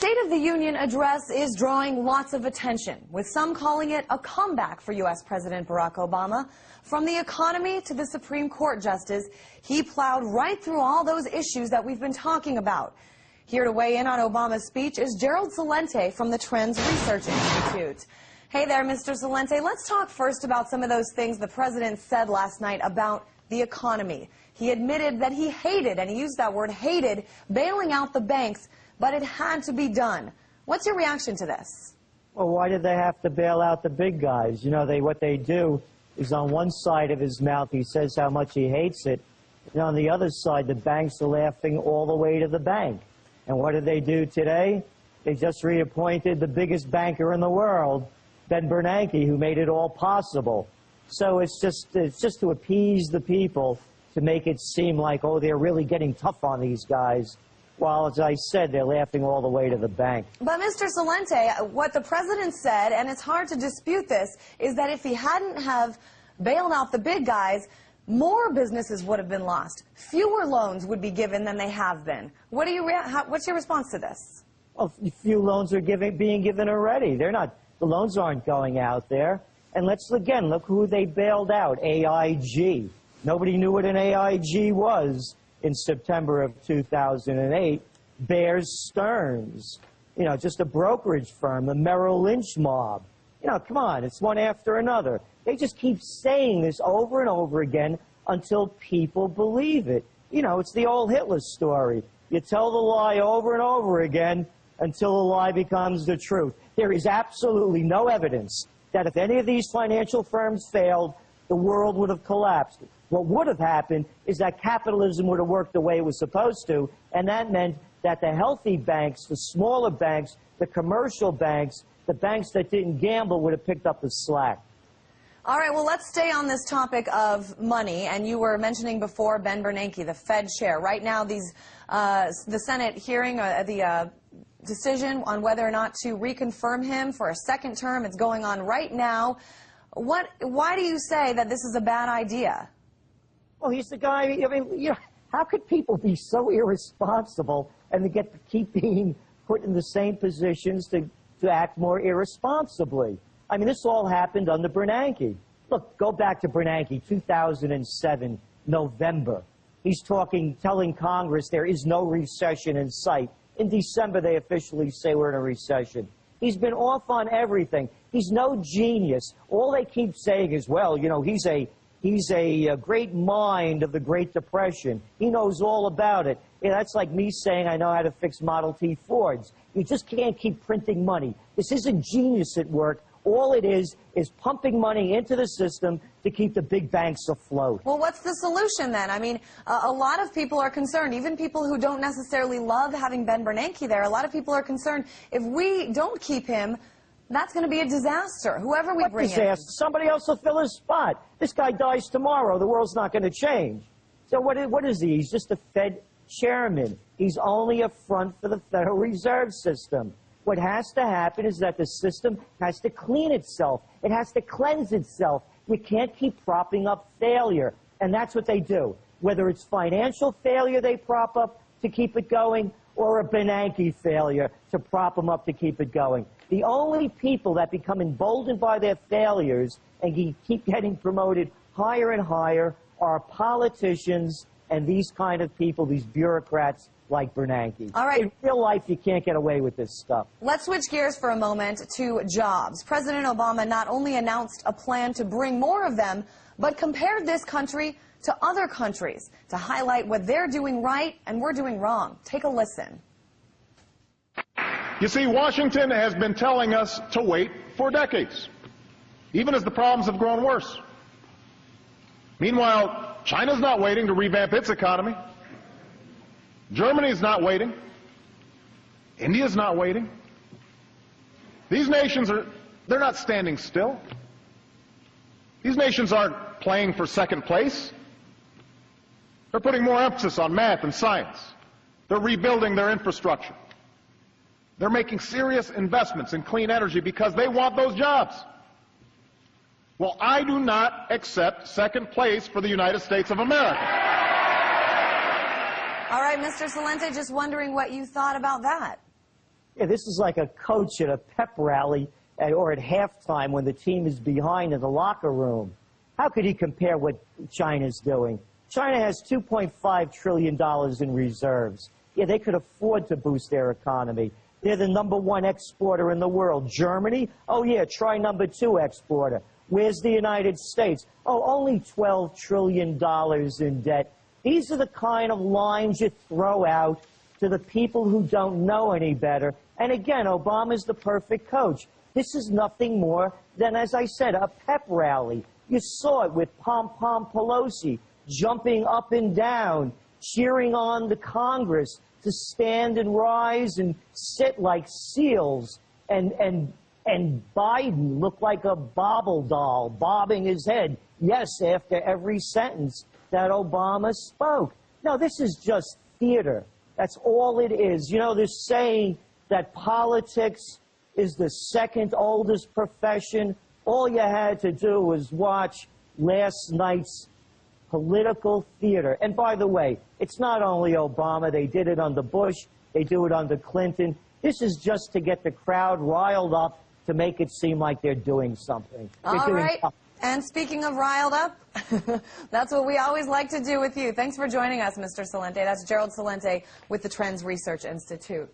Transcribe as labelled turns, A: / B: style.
A: State of the Union address is drawing lots of attention, with some calling it a comeback for U.S. President Barack Obama. From the economy to the Supreme Court justice, he plowed right through all those issues that we've been talking about. Here to weigh in on Obama's speech is Gerald Celente from the Trends Research Institute. Hey there, Mr. Celente. Let's talk first about some of those things the president said last night about the economy. He admitted that he hated, and he used that word, hated, bailing out the banks, but it had to be done. What's your reaction to this?
B: Well, why did they have to bail out the big guys? You know, what they do is on one side of his mouth he says how much he hates it, and on the other side the banks are laughing all the way to the bank. And what did they do today? They just reappointed the biggest banker in the world, Ben Bernanke, who made it all possible. So it's just to appease the people, to make it seem like, oh, they're really getting tough on these guys. While, as I said, they're laughing all the way to the bank.
A: But, Mr. Celente, what the president said, and it's hard to dispute this, is that if he hadn't have bailed out the big guys, more businesses would have been lost. Fewer loans would be given than they have been. What's your response to this?
B: Well, few loans are being given already. The loans aren't going out there. And let's, again, look who they bailed out, AIG. Nobody knew what an AIG was in September of 2008. Bear Stearns, just a brokerage firm, the Merrill Lynch mob. Come on, it's one after another. They just keep saying this over and over again until people believe it. It's the old Hitler story. You tell the lie over and over again until the lie becomes the truth. There is absolutely no evidence that if any of these financial firms failed, the world would have collapsed. What would have happened is that capitalism would have worked the way it was supposed to, and that meant that the healthy banks, the smaller banks, the commercial banks, the banks that didn't gamble would have picked up the slack.
A: All right, well, let's stay on this topic of money. And you were mentioning before Ben Bernanke, the Fed chair. Right now, the Senate hearing, the decision on whether or not to reconfirm him for a second term, it's going on right now. Why do you say that this is a bad idea?
B: Well, he's the guy, how could people be so irresponsible and to keep being put in the same positions to act more irresponsibly? I mean, this all happened under Bernanke. Look, go back to Bernanke, 2007, November. He's telling Congress there is no recession in sight. In December, they officially say we're in a recession. He's been off on everything. He's no genius. All they keep saying is, well, he's a great mind of the Great Depression. He knows all about it. That's like me saying I know how to fix Model T Fords. You just can't keep printing money. This isn't genius at work. All it is pumping money into the system to keep the big banks afloat. Well,
A: what's the solution then? I mean, a lot of people are concerned, even people who don't necessarily love having Ben Bernanke there. A lot of people are concerned if we don't keep him, that's going to be a disaster. Whoever we bring in.
B: Somebody else will fill his spot. This guy dies tomorrow. The world's not going to change. So what is he? He's just a Fed chairman. He's only a front for the Federal Reserve System. What has to happen is that the system has to clean itself. It has to cleanse itself. You can't keep propping up failure. And that's what they do. Whether it's financial failure they prop up to keep it going, or a Bernanke failure to prop them up to keep it going. The only people that become emboldened by their failures and keep getting promoted higher and higher are politicians and these kind of people, these bureaucrats like Bernanke.
A: All right.
B: In real life, you can't get away with this stuff.
A: Let's switch gears for a moment to jobs. President Obama not only announced a plan to bring more of them, but compared this country to other countries to highlight what they're doing right and we're doing wrong. Take a listen.
C: You see, Washington has been telling us to wait for decades, even as the problems have grown worse. Meanwhile, China's not waiting to revamp its economy. Germany's not waiting. India's not waiting. These nations they're not standing still. These nations aren't playing for second place. They're putting more emphasis on math and science. They're rebuilding their infrastructure. They're making serious investments in clean energy because they want those jobs. Well, I do not accept second place for the United States of America.
A: All right, Mr. Celente, just wondering what you thought about that.
B: Yeah, this is like a coach at a pep rally or at halftime when the team is behind in the locker room. How could he compare what China's doing? China has $2.5 trillion in reserves. Yeah, they could afford to boost their economy. They're the #1 exporter in the world. Germany? Oh, yeah, try #2 exporter. Where's the United States? Oh, only $12 trillion in debt. These are the kind of lines you throw out to the people who don't know any better. And again, Obama's the perfect coach. This is nothing more than, as I said, a pep rally. You saw it with Pom-Pom Pelosi jumping up and down, cheering on the Congress to stand and rise and sit like seals. And Biden looked like a bobble doll, bobbing his head, yes, after every sentence that Obama spoke. No, this is just theater. That's all it is. You know, they're saying that politics is the second oldest profession. All you had to do was watch last night's political theater. And by the way, it's not only Obama. They did it under Bush. They do it under Clinton. This is just to get the crowd riled up to make it seem like they're doing something.
A: All right. And speaking of riled up, that's what we always like to do with you. Thanks for joining us, Mr. Celente. That's Gerald Celente with the Trends Research Institute.